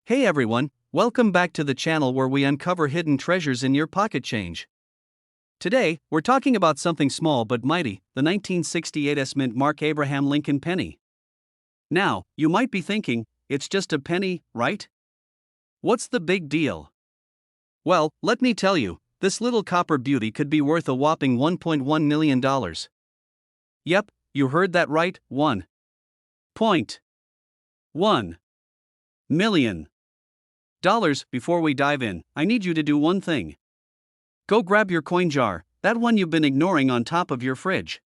Hey everyone, welcome back to the channel where we uncover hidden treasures in your pocket change. Today, we're talking about something small but mighty, the 1968 Mint Mark Abraham Lincoln penny. Now, you might be thinking, it's just a penny, right? What's the big deal? Well, let me tell you, this little copper beauty could be worth a whopping $1.1 million. Yep, you heard that right, $1.1 million. Before we dive in, I need you to do one thing. Go grab your coin jar, that one you've been ignoring on top of your fridge.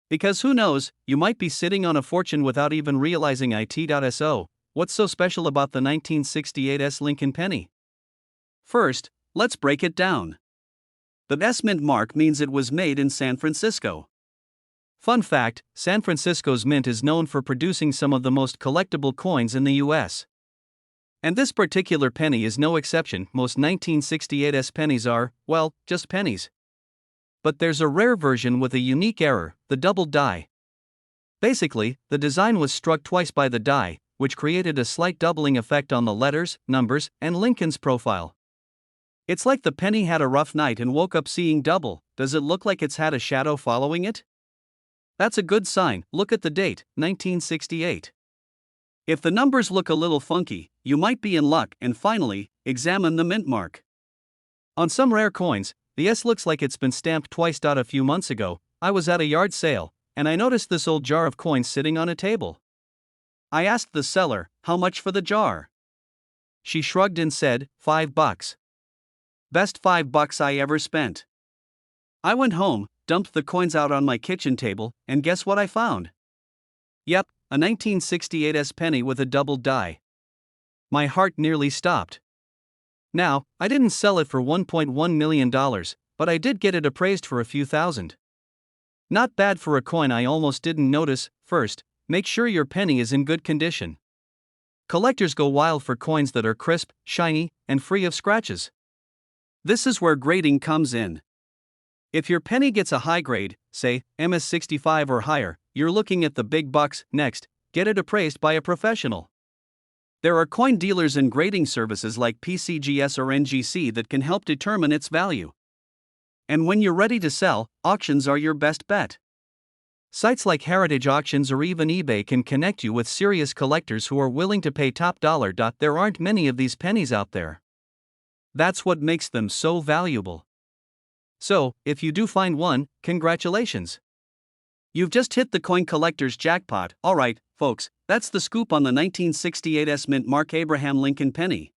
Because who knows, you might be sitting on a fortune without even realizing it. So, what's so special about the 1968 Lincoln penny? First, let's break it down. The Mint mark means it was made in San Francisco. Fun fact, San Francisco's mint is known for producing some of the most collectible coins in the US. And this particular penny is no exception. Most 1968 pennies are, well, just pennies. But there's a rare version with a unique error, the double die. Basically, the design was struck twice by the die, which created a slight doubling effect on the letters, numbers, and Lincoln's profile. It's like the penny had a rough night and woke up seeing double. Does it look like it's had a shadow following it? That's a good sign. Look at the date, 1968. If the numbers look a little funky, you might be in luck. And finally, examine the mint mark. On some rare coins, the S looks like it's been stamped twice. A few months ago, I was at a yard sale, and I noticed this old jar of coins sitting on a table. I asked the seller, how much for the jar? She shrugged and said, $5. Best $5 I ever spent. I went home, dumped the coins out on my kitchen table, and guess what I found? Yep, a 1968 penny with a double die. My heart nearly stopped. Now, I didn't sell it for $1.1 million, but I did get it appraised for a few thousand. Not bad for a coin I almost didn't notice. First, make sure your penny is in good condition. Collectors go wild for coins that are crisp, shiny, and free of scratches. This is where grading comes in. If your penny gets a high grade, say, MS65 or higher, you're looking at the big bucks. Next, get it appraised by a professional. There are coin dealers and grading services like PCGS or NGC that can help determine its value. And when you're ready to sell, auctions are your best bet. Sites like Heritage Auctions or even eBay can connect you with serious collectors who are willing to pay top dollar. There aren't many of these pennies out there. That's what makes them so valuable. So, if you do find one, congratulations. You've just hit the coin collector's jackpot. Alright, folks, that's the scoop on the 1968 Mint Mark Abraham Lincoln penny.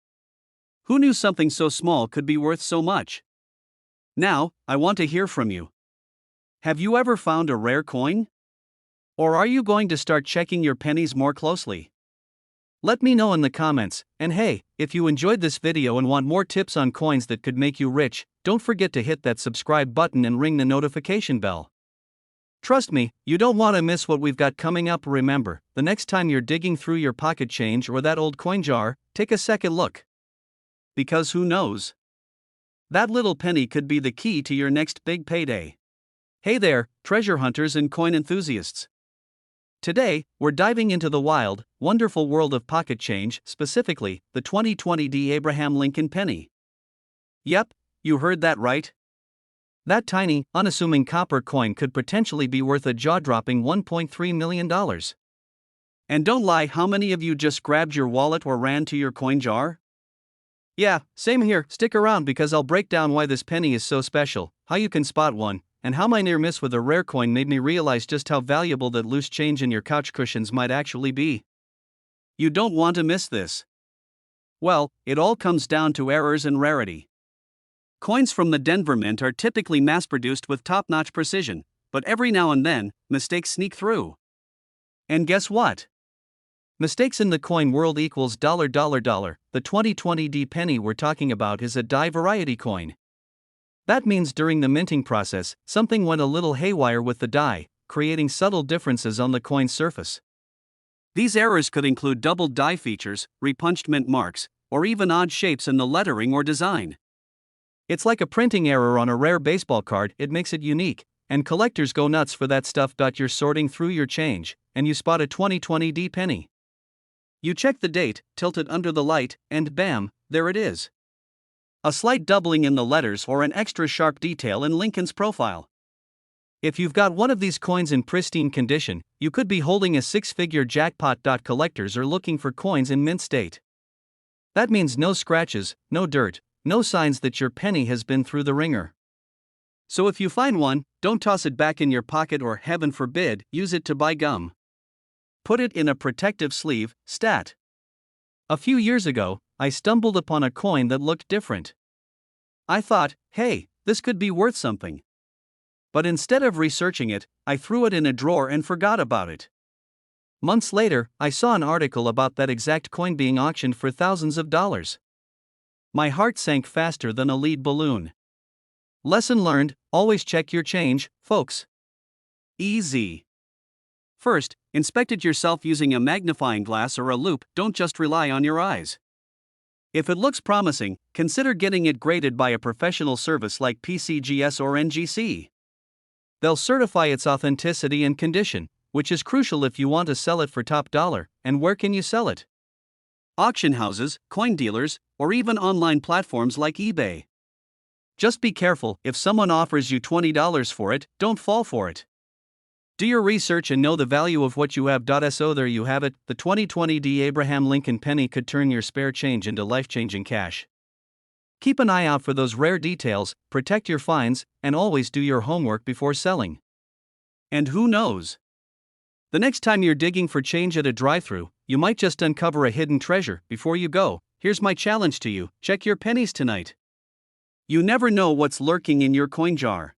Who knew something so small could be worth so much? Now, I want to hear from you. Have you ever found a rare coin? Or are you going to start checking your pennies more closely? Let me know in the comments, and hey, if you enjoyed this video and want more tips on coins that could make you rich, don't forget to hit that subscribe button and ring the notification bell. Trust me, you don't want to miss what we've got coming up. Remember, the next time you're digging through your pocket change or that old coin jar, take a second look. Because who knows? That little penny could be the key to your next big payday. Hey there, treasure hunters and coin enthusiasts. Today, we're diving into the wild, wonderful world of pocket change, specifically, the 2020 Abraham Lincoln penny. Yep, you heard that right. That tiny, unassuming copper coin could potentially be worth a jaw-dropping $1.3 million. And don't lie, how many of you just grabbed your wallet or ran to your coin jar? Yeah, same here. Stick around because I'll break down why this penny is so special, how you can spot one, and how my near miss with a rare coin made me realize just how valuable that loose change in your couch cushions might actually be. You don't want to miss this. Well, it all comes down to errors and rarity. Coins from the Denver Mint are typically mass-produced with top-notch precision, but every now and then, mistakes sneak through. And guess what? Mistakes in the coin world equals $. The 2020 penny we're talking about is a die variety coin. That means during the minting process, something went a little haywire with the die, creating subtle differences on the coin's surface. These errors could include double die features, repunched mint marks, or even odd shapes in the lettering or design. It's like a printing error on a rare baseball card. It makes it unique, and collectors go nuts for that stuff. You're sorting through your change, and you spot a 2020 penny. You check the date, tilt it under the light, and bam, there it is. A slight doubling in the letters or an extra sharp detail in Lincoln's profile. If you've got one of these coins in pristine condition, you could be holding a six-figure jackpot. Collectors are looking for coins in mint state. That means no scratches, no dirt, no signs that your penny has been through the ringer. So if you find one, don't toss it back in your pocket or, heaven forbid, use it to buy gum. Put it in a protective sleeve. Stat. A few years ago, I stumbled upon a coin that looked different. I thought, hey, this could be worth something. But instead of researching it, I threw it in a drawer and forgot about it. Months later, I saw an article about that exact coin being auctioned for thousands of dollars. My heart sank faster than a lead balloon. Lesson learned: always check your change, folks. Easy. First, inspect it yourself using a magnifying glass or a loupe. Don't just rely on your eyes. If it looks promising, consider getting it graded by a professional service like PCGS or NGC. They'll certify its authenticity and condition, which is crucial if you want to sell it for top dollar. And where can you sell it? Auction houses, coin dealers, or even online platforms like eBay. Just be careful: if someone offers you $20 for it, don't fall for it. Do your research and know the value of what you have. So there you have it, the 2020 D. Abraham Lincoln penny could turn your spare change into life-changing cash. Keep an eye out for those rare details, protect your finds, and always do your homework before selling. And who knows? The next time you're digging for change at a drive-thru, you might just uncover a hidden treasure. Before you go, here's my challenge to you: check your pennies tonight. You never know what's lurking in your coin jar.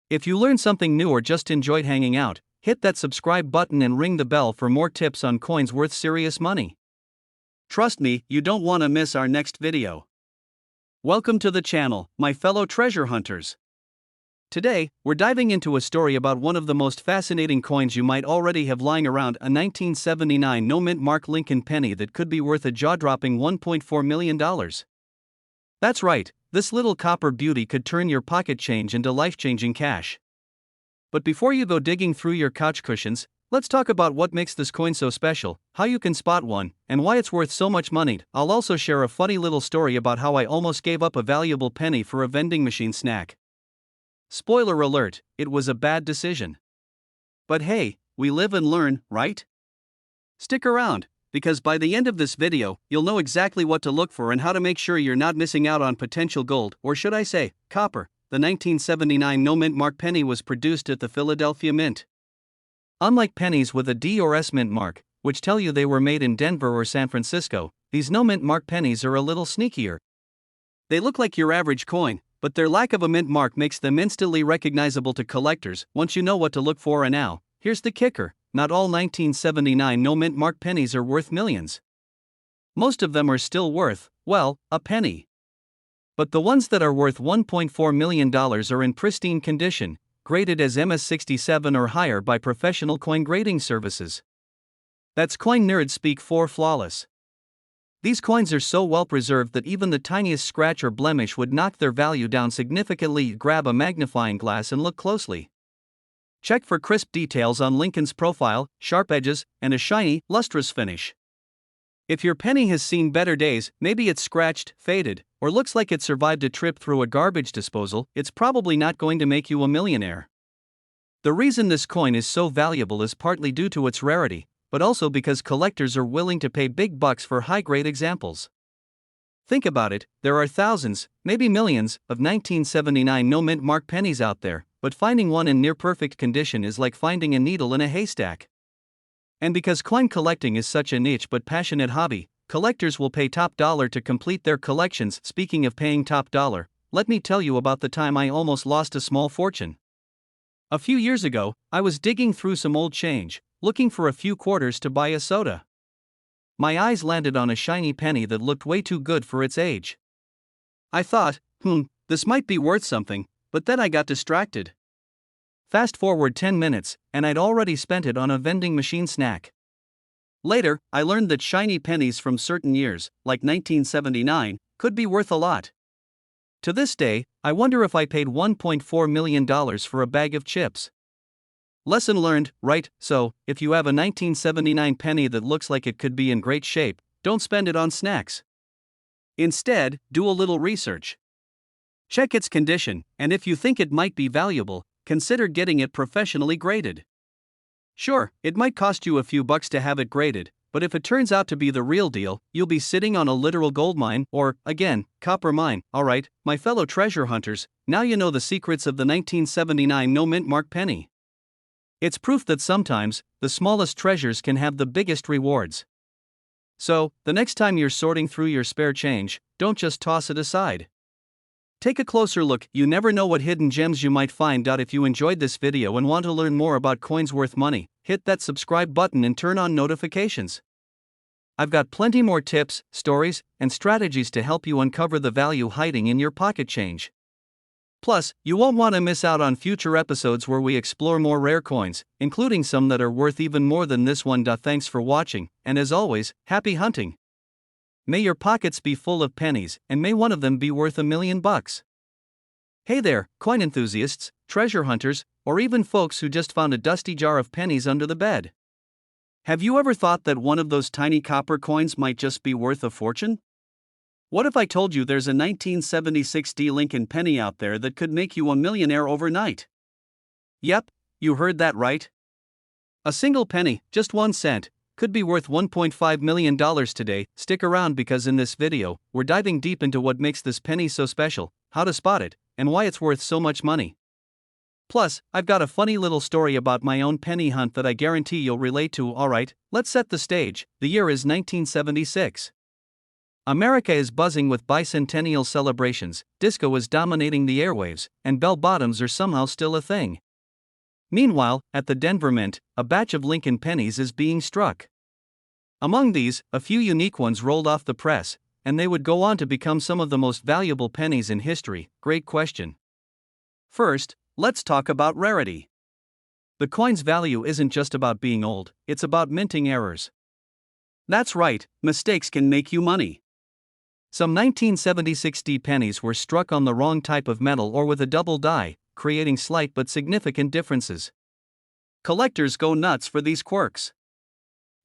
If you learned something new or just enjoyed hanging out, hit that subscribe button and ring the bell for more tips on coins worth serious money. Trust me, you don't want to miss our next video. Welcome to the channel, my fellow treasure hunters. Today, we're diving into a story about one of the most fascinating coins you might already have lying around, a 1979 no-mint mark Lincoln penny that could be worth a jaw-dropping $1.4 million. That's right, this little copper beauty could turn your pocket change into life-changing cash. But before you go digging through your couch cushions, let's talk about what makes this coin so special, how you can spot one, and why it's worth so much money. I'll also share a funny little story about how I almost gave up a valuable penny for a vending machine snack. Spoiler alert, it was a bad decision. But hey, we live and learn, right? Stick around, because by the end of this video, you'll know exactly what to look for and how to make sure you're not missing out on potential gold, or should I say, copper. The 1979 no-mint mark penny was produced at the Philadelphia Mint. Unlike pennies with a D or S mint mark, which tell you they were made in Denver or San Francisco, these no-mint mark pennies are a little sneakier. They look like your average coin, but their lack of a mint mark makes them instantly recognizable to collectors once you know what to look for. And now, here's the kicker: not all 1979 no-mint mark pennies are worth millions. Most of them are still worth, well, a penny. But the ones that are worth $1.4 million are in pristine condition, graded as MS67 or higher by professional coin grading services. That's coin nerd speak for flawless. These coins are so well preserved that even the tiniest scratch or blemish would knock their value down significantly. Grab a magnifying glass and look closely. Check for crisp details on Lincoln's profile, sharp edges, and a shiny, lustrous finish. If your penny has seen better days, maybe it's scratched, faded, or looks like it survived a trip through a garbage disposal, it's probably not going to make you a millionaire. The reason this coin is so valuable is partly due to its rarity, but also because collectors are willing to pay big bucks for high-grade examples. Think about it: there are thousands, maybe millions, of 1979 no-mint mark pennies out there, but finding one in near-perfect condition is like finding a needle in a haystack. And because coin collecting is such a niche but passionate hobby, collectors will pay top dollar to complete their collections. Speaking of paying top dollar, let me tell you about the time I almost lost a small fortune. A few years ago, I was digging through some old change, looking for a few quarters to buy a soda. My eyes landed on a shiny penny that looked way too good for its age. I thought, this might be worth something, but then I got distracted. Fast forward 10 minutes, and I'd already spent it on a vending machine snack. Later, I learned that shiny pennies from certain years, like 1979, could be worth a lot. To this day, I wonder if I paid $1.4 million for a bag of chips. Lesson learned, right? So, if you have a 1979 penny that looks like it could be in great shape, don't spend it on snacks. Instead, do a little research. Check its condition, and if you think it might be valuable, consider getting it professionally graded. Sure, it might cost you a few bucks to have it graded, but if it turns out to be the real deal, you'll be sitting on a literal gold mine, or, again, copper mine. Alright, my fellow treasure hunters, now you know the secrets of the 1979 no mint mark penny. It's proof that sometimes, the smallest treasures can have the biggest rewards. So, the next time you're sorting through your spare change, don't just toss it aside. Take a closer look, you never know what hidden gems you might find. If you enjoyed this video and want to learn more about coins worth money, hit that subscribe button and turn on notifications. I've got plenty more tips, stories, and strategies to help you uncover the value hiding in your pocket change. Plus, you won't want to miss out on future episodes where we explore more rare coins, including some that are worth even more than this one. Thanks for watching, and as always, happy hunting! May your pockets be full of pennies, and may one of them be worth $1 million. Hey there, coin enthusiasts, treasure hunters, or even folks who just found a dusty jar of pennies under the bed. Have you ever thought that one of those tiny copper coins might just be worth a fortune? What if I told you there's a 1976 Lincoln penny out there that could make you a millionaire overnight? Yep, you heard that right. A single penny, just 1 cent, could be worth $1.5 million today. Stick around because in this video, we're diving deep into what makes this penny so special, how to spot it, and why it's worth so much money. Plus, I've got a funny little story about my own penny hunt that I guarantee you'll relate to. Alright, let's set the stage. The year is 1976. America is buzzing with bicentennial celebrations, disco is dominating the airwaves, and bell-bottoms are somehow still a thing. Meanwhile, at the Denver Mint, a batch of Lincoln pennies is being struck. Among these, a few unique ones rolled off the press, and they would go on to become some of the most valuable pennies in history. Great question. First, let's talk about rarity. The coin's value isn't just about being old, it's about minting errors. That's right, mistakes can make you money. Some 1976 pennies were struck on the wrong type of metal or with a double die, creating slight but significant differences. Collectors go nuts for these quirks.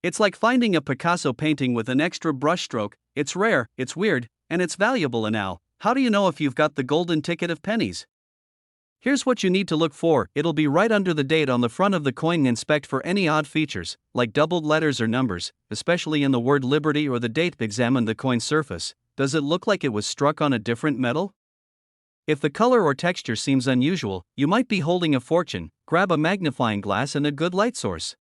It's like finding a Picasso painting with an extra brushstroke. It's rare, it's weird, and it's valuable. And now, how do you know if you've got the golden ticket of pennies? Here's what you need to look for. It'll be right under the date on the front of the coin. Inspect for any odd features, like doubled letters or numbers, especially in the word Liberty or the date. Examine the coin's surface. Does it look like it was struck on a different metal? If the color or texture seems unusual, you might be holding a fortune. Grab a magnifying glass and a good light source.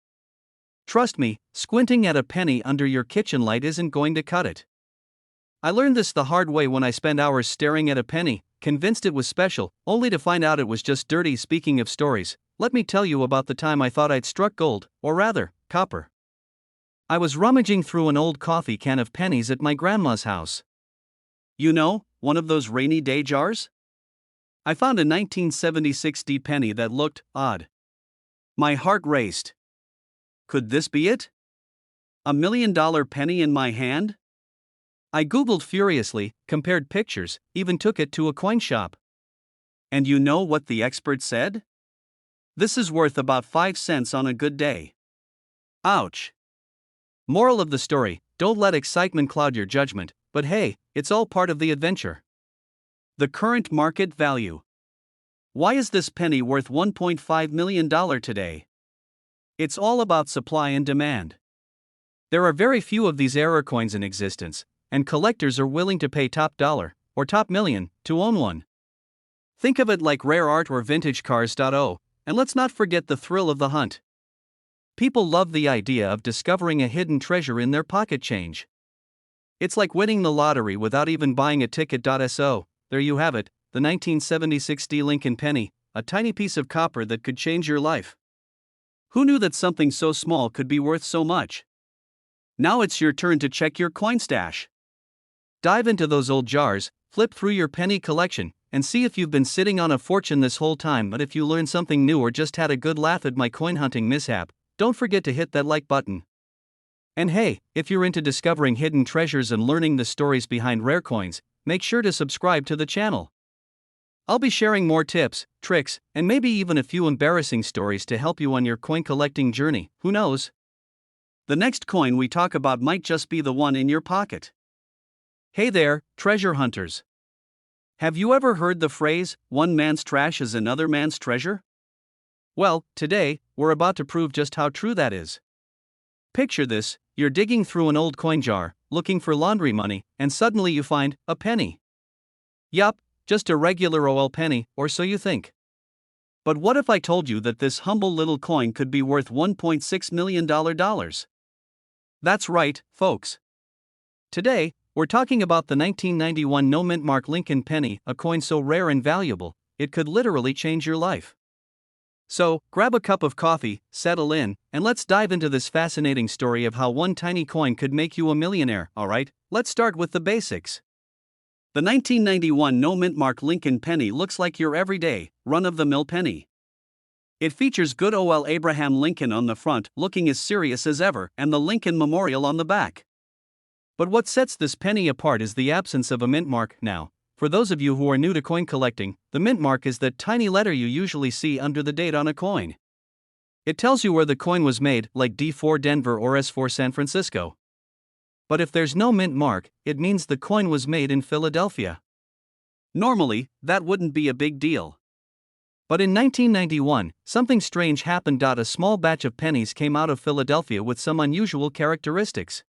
Trust me, squinting at a penny under your kitchen light isn't going to cut it. I learned this the hard way when I spent hours staring at a penny, convinced it was special, only to find out it was just dirty. Speaking of stories, let me tell you about the time I thought I'd struck gold, or rather, copper. I was rummaging through an old coffee can of pennies at my grandma's house. You know, one of those rainy day jars? I found a 1976 penny that looked odd. My heart raced. Could this be it? $1 million penny in my hand? I Googled furiously, compared pictures, even took it to a coin shop. And you know what the expert said? This is worth about 5 cents on a good day. Ouch. Moral of the story, don't let excitement cloud your judgment, but hey, it's all part of the adventure. The current market value. Why is this penny worth $1.5 million today? It's all about supply and demand. There are very few of these error coins in existence, and collectors are willing to pay top dollar, or top million, to own one. Think of it like rare art or vintage cars. And let's not forget the thrill of the hunt. People love the idea of discovering a hidden treasure in their pocket change. It's like winning the lottery without even buying a ticket. So, there you have it, the 1976 Lincoln penny, a tiny piece of copper that could change your life. Who knew that something so small could be worth so much? Now it's your turn to check your coin stash. Dive into those old jars, flip through your penny collection, and see if you've been sitting on a fortune this whole time. But if you learned something new or just had a good laugh at my coin hunting mishap, don't forget to hit that like button. And hey, if you're into discovering hidden treasures and learning the stories behind rare coins, make sure to subscribe to the channel. I'll be sharing more tips, tricks, and maybe even a few embarrassing stories to help you on your coin collecting journey. Who knows? The next coin we talk about might just be the one in your pocket. Hey there, treasure hunters. Have you ever heard the phrase, one man's trash is another man's treasure? Well, today, we're about to prove just how true that is. Picture this: you're digging through an old coin jar, looking for laundry money, and suddenly you find a penny. Yup, just a regular old penny, or so you think. But what if I told you that this humble little coin could be worth $1.6 million? That's right, folks. Today, we're talking about the 1991 no-mint mark Lincoln penny, a coin so rare and valuable, it could literally change your life. So, grab a cup of coffee, settle in, and let's dive into this fascinating story of how one tiny coin could make you a millionaire. Alright, let's start with the basics. The 1991 no-mint mark Lincoln penny looks like your everyday, run-of-the-mill penny. It features good old Abraham Lincoln on the front, looking as serious as ever, and the Lincoln Memorial on the back. But what sets this penny apart is the absence of a mint mark. Now, for those of you who are new to coin collecting, the mint mark is that tiny letter you usually see under the date on a coin. It tells you where the coin was made, like D4 Denver or S4 San Francisco. But if there's no mint mark, it means the coin was made in Philadelphia. Normally, that wouldn't be a big deal. But in 1991, something strange happened. A small batch of pennies came out of Philadelphia with some unusual characteristics.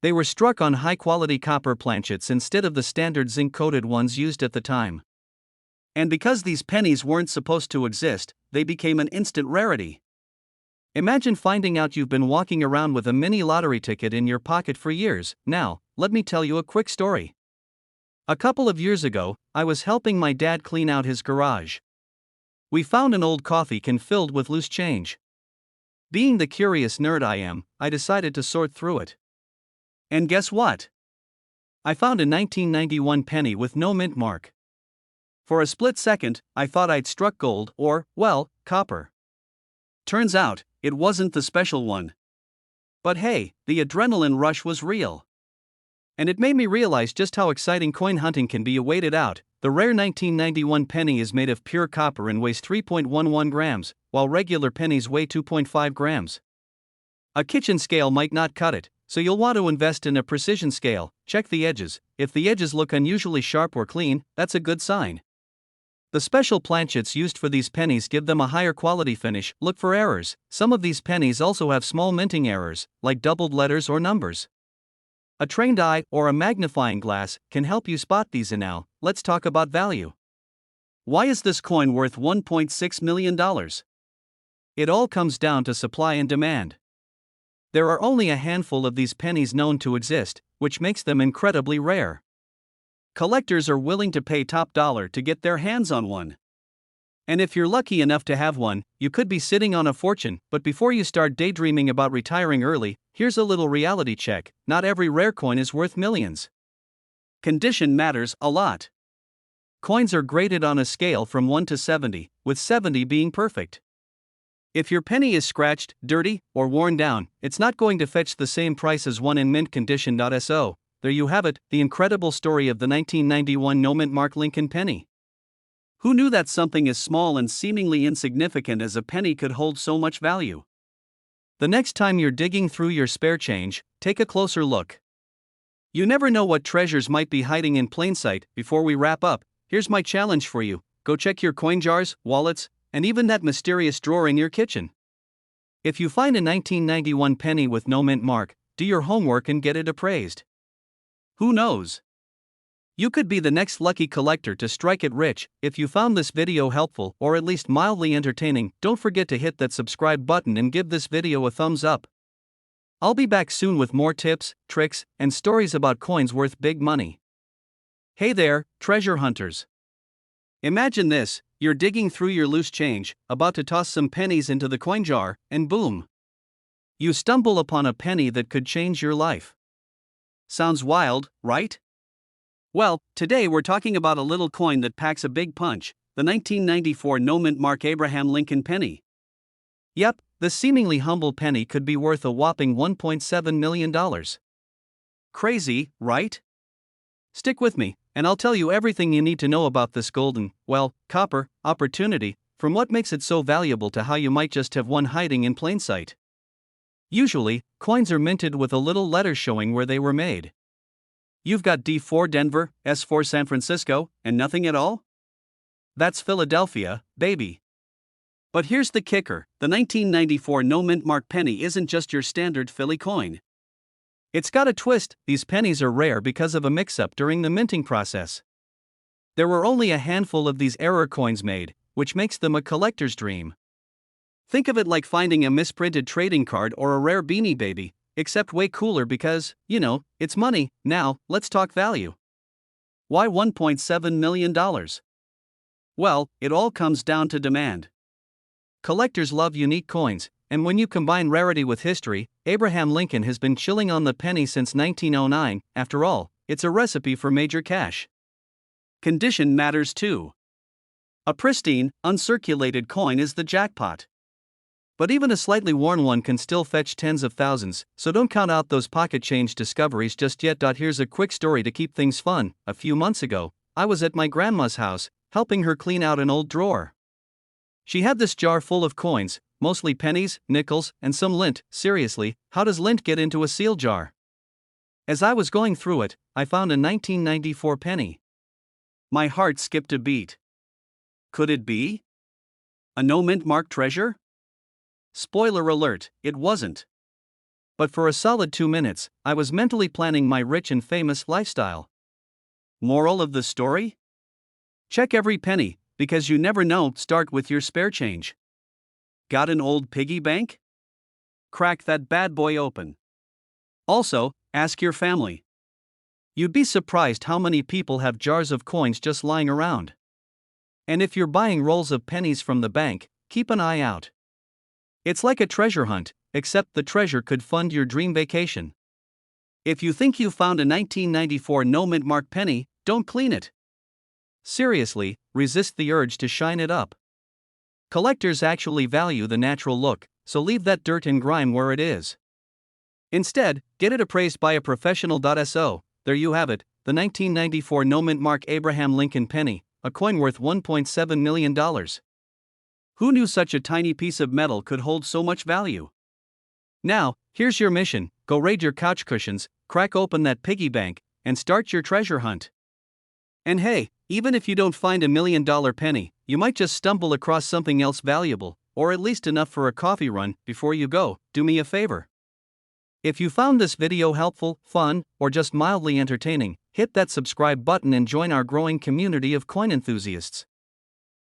They were struck on high-quality copper planchets instead of the standard zinc-coated ones used at the time. And because these pennies weren't supposed to exist, they became an instant rarity. Imagine finding out you've been walking around with a mini lottery ticket in your pocket for years. Now, let me tell you a quick story. A couple of years ago, I was helping my dad clean out his garage. We found an old coffee can filled with loose change. Being the curious nerd I am, I decided to sort through it. And guess what? I found a 1991 penny with no mint mark. For a split second, I thought I'd struck gold or, well, copper. Turns out, it wasn't the special one. But hey, the adrenaline rush was real. And it made me realize just how exciting coin hunting can be. Waited out. The rare 1991 penny is made of pure copper and weighs 3.11 grams, while regular pennies weigh 2.5 grams. A kitchen scale might not cut it, so you'll want to invest in a precision scale. Check the edges. If the edges look unusually sharp or clean, that's a good sign. The special planchets used for these pennies give them a higher quality finish. Look for errors. Some of these pennies also have small minting errors, like doubled letters or numbers. A trained eye or a magnifying glass can help you spot these. And now, let's talk about value. Why is this coin worth $1.6 million? It all comes down to supply and demand. There are only a handful of these pennies known to exist, which makes them incredibly rare. Collectors are willing to pay top dollar to get their hands on one. And if you're lucky enough to have one, you could be sitting on a fortune. But before you start daydreaming about retiring early, here's a little reality check: not every rare coin is worth millions. Condition matters a lot. Coins are graded on a scale from 1 to 70, with 70 being perfect. If your penny is scratched, dirty, or worn down, it's not going to fetch the same price as one in mint condition. So, there you have it, the incredible story of the 1991 no-mint mark Lincoln penny. Who knew that something as small and seemingly insignificant as a penny could hold so much value? The next time you're digging through your spare change, take a closer look. You never know what treasures might be hiding in plain sight. Before we wrap up, here's my challenge for you: go check your coin jars, wallets, and even that mysterious drawer in your kitchen. If you find a 1991 penny with no mint mark, do your homework and get it appraised. Who knows? You could be the next lucky collector to strike it rich. If you found this video helpful or at least mildly entertaining, don't forget to hit that subscribe button and give this video a thumbs up. I'll be back soon with more tips, tricks, and stories about coins worth big money. Hey there, treasure hunters. Imagine this: you're digging through your loose change, about to toss some pennies into the coin jar, and boom! You stumble upon a penny that could change your life. Sounds wild, right? Well, today we're talking about a little coin that packs a big punch: the 1994 no-mint mark Abraham Lincoln penny. Yep, the seemingly humble penny could be worth a whopping $1.7 million. Crazy, right? Stick with me, and I'll tell you everything you need to know about this golden, well, copper, opportunity, from what makes it so valuable to how you might just have one hiding in plain sight. Usually, coins are minted with a little letter showing where they were made. You've got D4 Denver, S4 San Francisco, and nothing at all? That's Philadelphia, baby. But here's the kicker, the 1994 no mint mark penny isn't just your standard Philly coin. It's got a twist. These pennies are rare because of a mix-up during the minting process. There were only a handful of these error coins made, which makes them a collector's dream. Think of it like finding a misprinted trading card or a rare Beanie Baby, except way cooler because, it's money. Now, let's talk value. Why $1.7 million? Well, it all comes down to demand. Collectors love unique coins, and when you combine rarity with history, Abraham Lincoln has been chilling on the penny since 1909. After all, it's a recipe for major cash. Condition matters too. A pristine, uncirculated coin is the jackpot. But even a slightly worn one can still fetch tens of thousands, so don't count out those pocket change discoveries just yet. Here's a quick story to keep things fun. A few months ago, I was at my grandma's house, helping her clean out an old drawer. She had this jar full of coins, mostly pennies, nickels, and some lint. Seriously, how does lint get into a seal jar? As I was going through it, I found a 1994 penny. My heart skipped a beat. Could it be a no mint mark treasure? Spoiler alert, it wasn't. But for a solid 2 minutes, I was mentally planning my rich and famous lifestyle. Moral of the story? Check every penny, because you never know. Start with your spare change. Got an old piggy bank? Crack that bad boy open. Also, ask your family. You'd be surprised how many people have jars of coins just lying around. And if you're buying rolls of pennies from the bank, keep an eye out. It's like a treasure hunt, except the treasure could fund your dream vacation. If you think you found a 1994 no mint mark penny, don't clean it. Seriously, resist the urge to shine it up. Collectors actually value the natural look, so leave that dirt and grime where it is. Instead, get it appraised by a professional. So, there you have it, the 1994 no mint mark Abraham Lincoln penny, a coin worth $1.7 million. Who knew such a tiny piece of metal could hold so much value? Now, here's your mission: go raid your couch cushions, crack open that piggy bank, and start your treasure hunt. And hey, even if you don't find $1 million penny, you might just stumble across something else valuable, or at least enough for a coffee run. Before you go, do me a favor. If you found this video helpful, fun, or just mildly entertaining, hit that subscribe button and join our growing community of coin enthusiasts.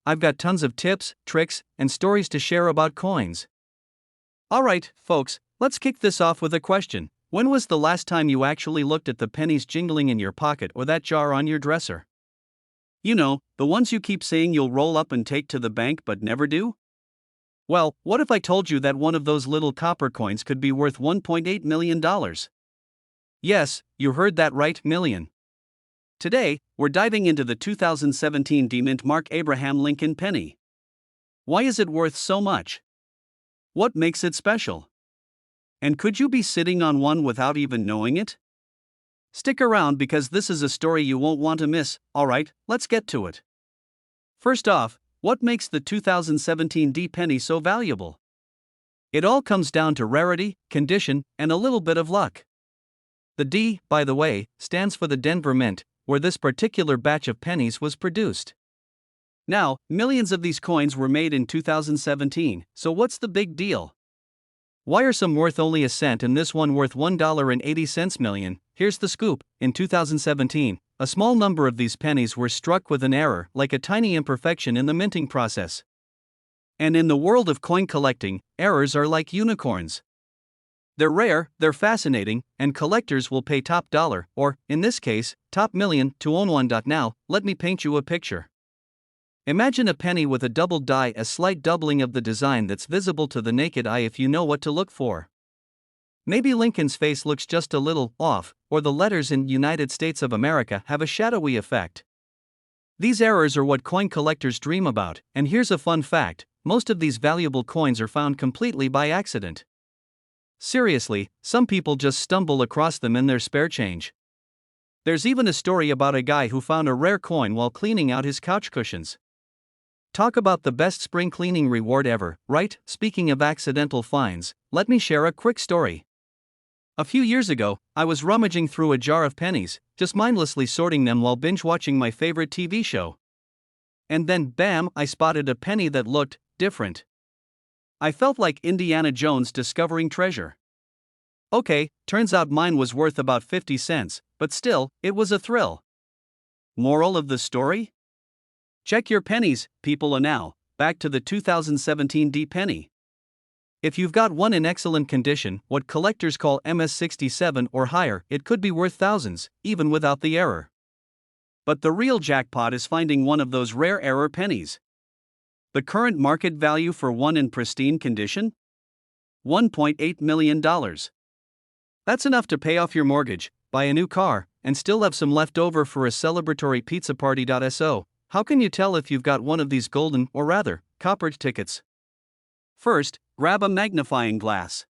I've got tons of tips, tricks, and stories to share about coins. Alright, folks, let's kick this off with a question. When was the last time you actually looked at the pennies jingling in your pocket or that jar on your dresser? You know, the ones you keep saying you'll roll up and take to the bank but never do? Well, what if I told you that one of those little copper coins could be worth $1.8 million? Yes, you heard that right, million. Today, we're diving into the 2017 D-Mint mark Abraham Lincoln penny. Why is it worth so much? What makes it special? And could you be sitting on one without even knowing it? Stick around because this is a story you won't want to miss. Alright, let's get to it. First off, what makes the 2017 D penny so valuable? It all comes down to rarity, condition, and a little bit of luck. The D, by the way, stands for the Denver Mint, where this particular batch of pennies was produced. Now, millions of these coins were made in 2017, so what's the big deal? Why are some worth only a cent and this one worth $1.80 million? Here's the scoop. In 2017, a small number of these pennies were struck with an error, like a tiny imperfection in the minting process. And in the world of coin collecting, errors are like unicorns. They're rare, they're fascinating, and collectors will pay top dollar, or, in this case, top million, to own one. Now, let me paint you a picture. Imagine a penny with a doubled die, a slight doubling of the design that's visible to the naked eye if you know what to look for. Maybe Lincoln's face looks just a little off, or the letters in United States of America have a shadowy effect. These errors are what coin collectors dream about, and here's a fun fact: most of these valuable coins are found completely by accident. Seriously, some people just stumble across them in their spare change. There's even a story about a guy who found a rare coin while cleaning out his couch cushions. Talk about the best spring cleaning reward ever, right? Speaking of accidental finds, let me share a quick story. A few years ago, I was rummaging through a jar of pennies, just mindlessly sorting them while binge-watching my favorite TV show. And then, bam, I spotted a penny that looked different. I felt like Indiana Jones discovering treasure. Okay, turns out mine was worth about 50 cents, but still, it was a thrill. Moral of the story? Check your pennies, people. And now, back to the 2017 D penny. If you've got one in excellent condition, what collectors call MS67 or higher, it could be worth thousands, even without the error. But the real jackpot is finding one of those rare error pennies. The current market value for one in pristine condition? $1.8 million. That's enough to pay off your mortgage, buy a new car, and still have some left over for a celebratory pizza party. So, how can you tell if you've got one of these golden, or rather, coppered tickets? First, grab a magnifying glass.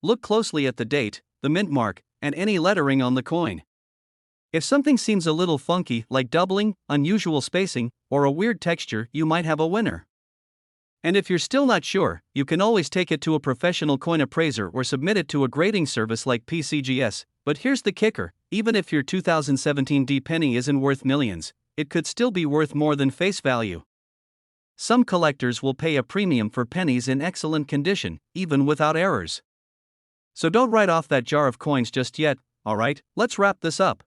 Look closely at the date, the mint mark, and any lettering on the coin. If something seems a little funky, like doubling, unusual spacing, or a weird texture, you might have a winner. And if you're still not sure, you can always take it to a professional coin appraiser or submit it to a grading service like PCGS. But here's the kicker: even if your 2017 D penny isn't worth millions, it could still be worth more than face value. Some collectors will pay a premium for pennies in excellent condition, even without errors. So don't write off that jar of coins just yet. Alright, let's wrap this up.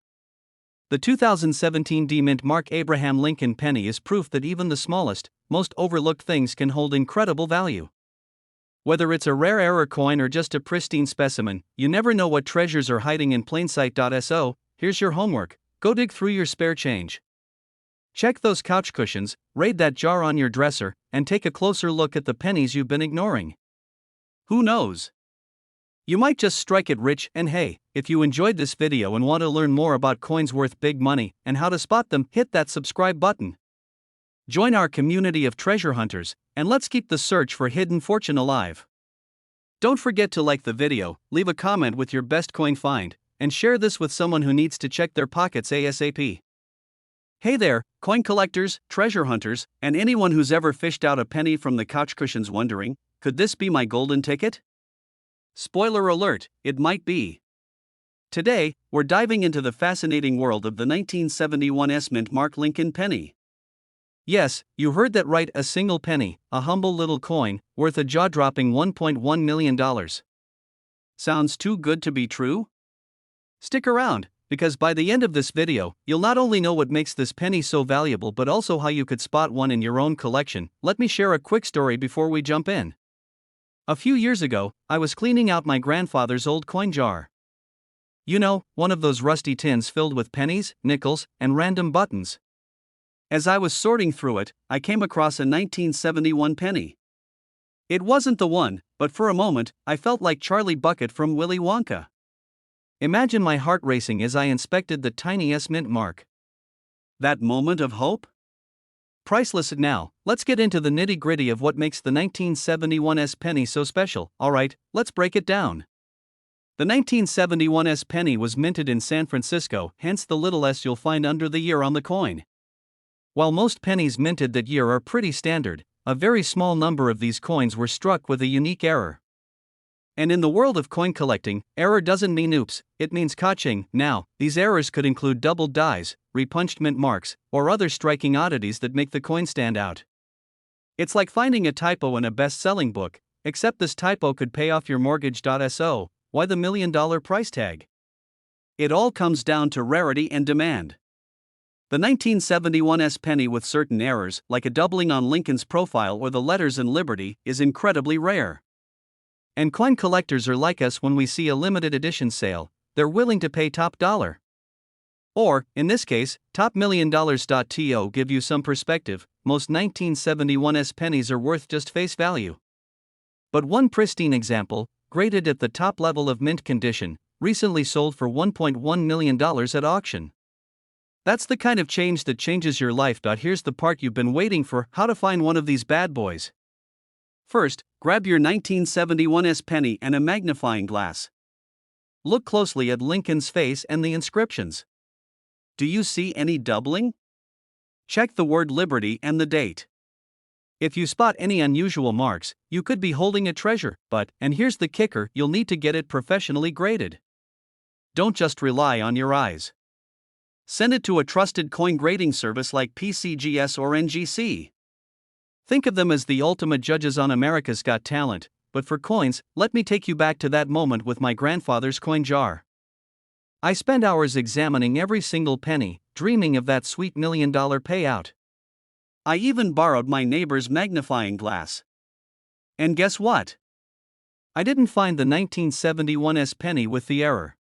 The 2017 D Mint Mark Abraham Lincoln penny is proof that even the smallest, most overlooked things can hold incredible value. Whether it's a rare error coin or just a pristine specimen, you never know what treasures are hiding in plain sight. So, here's your homework: go dig through your spare change. Check those couch cushions, raid that jar on your dresser, and take a closer look at the pennies you've been ignoring. Who knows? You might just strike it rich. And hey, if you enjoyed this video and want to learn more about coins worth big money and how to spot them, hit that subscribe button. Join our community of treasure hunters, and let's keep the search for hidden fortune alive. Don't forget to like the video, leave a comment with your best coin find, and share this with someone who needs to check their pockets ASAP. Hey there, coin collectors, treasure hunters, and anyone who's ever fished out a penny from the couch cushions wondering, could this be my golden ticket? Spoiler alert, it might be. Today, we're diving into the fascinating world of the 1971 Mint Mark Lincoln penny. Yes, you heard that right, a single penny, a humble little coin, worth a jaw-dropping $1.1 million. Sounds too good to be true? Stick around, because by the end of this video, you'll not only know what makes this penny so valuable but also how you could spot one in your own collection. Let me share a quick story before we jump in. A few years ago, I was cleaning out my grandfather's old coin jar. You know, one of those rusty tins filled with pennies, nickels, and random buttons. As I was sorting through it, I came across a 1971 penny. It wasn't the one, but for a moment, I felt like Charlie Bucket from Willy Wonka. Imagine my heart racing as I inspected the tiny mint mark. That moment of hope? Priceless. Now, let's get into the nitty-gritty of what makes the 1971 penny so special. Alright, let's break it down. The 1971 penny was minted in San Francisco, hence the little s you'll find under the year on the coin. While most pennies minted that year are pretty standard, a very small number of these coins were struck with a unique error. And in the world of coin collecting, error doesn't mean oops, it means ka-ching. Now, these errors could include doubled dies, repunched mint marks, or other striking oddities that make the coin stand out. It's like finding a typo in a best-selling book, except this typo could pay off your mortgage. So, why the $1 million price tag? It all comes down to rarity and demand. The 1971 penny with certain errors, like a doubling on Lincoln's profile or the letters in Liberty, is incredibly rare. And coin collectors are like us: when we see a limited edition sale, they're willing to pay top dollar. Or, in this case, top $1 million. To give you some perspective, most 1971 pennies are worth just face value. But one pristine example, graded at the top level of mint condition, recently sold for $1.1 million at auction. That's the kind of change that changes your life. Here's the part you've been waiting for: how to find one of these bad boys. First, grab your 1971 penny and a magnifying glass. Look closely at Lincoln's face and the inscriptions. Do you see any doubling? Check the word Liberty and the date. If you spot any unusual marks, you could be holding a treasure, but, and here's the kicker, you'll need to get it professionally graded. Don't just rely on your eyes. Send it to a trusted coin grading service like PCGS or NGC. Think of them as the ultimate judges on America's Got Talent, but for coins, let me take you back to that moment with my grandfather's coin jar. I spent hours examining every single penny, dreaming of that sweet $1 million payout. I even borrowed my neighbor's magnifying glass. And guess what? I didn't find the 1971's penny with the error.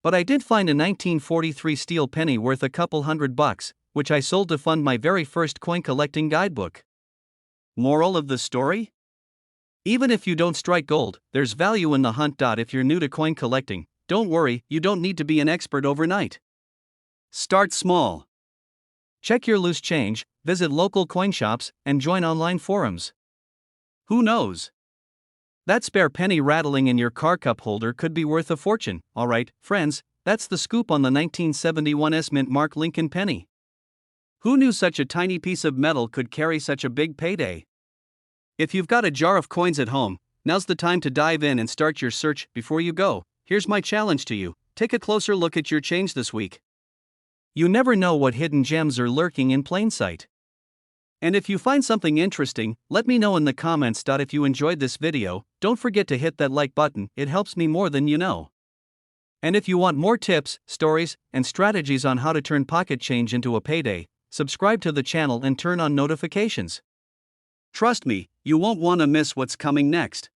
But I did find a 1943 steel penny worth a couple $100, which I sold to fund my very first coin collecting guidebook. Moral of the story? Even if you don't strike gold, there's value in the hunt. If you're new to coin collecting, don't worry, you don't need to be an expert overnight. Start small. Check your loose change, visit local coin shops, and join online forums. Who knows? That spare penny rattling in your car cup holder could be worth a fortune. Alright, friends, that's the scoop on the 1971's mint mark Lincoln penny. Who knew such a tiny piece of metal could carry such a big payday? If you've got a jar of coins at home, now's the time to dive in and start your search. Before you go, here's my challenge to you: take a closer look at your change this week. You never know what hidden gems are lurking in plain sight. And if you find something interesting, let me know in the comments. If you enjoyed this video, don't forget to hit that like button, it helps me more than you know. And if you want more tips, stories, and strategies on how to turn pocket change into a payday, subscribe to the channel and turn on notifications. Trust me, you won't want to miss what's coming next.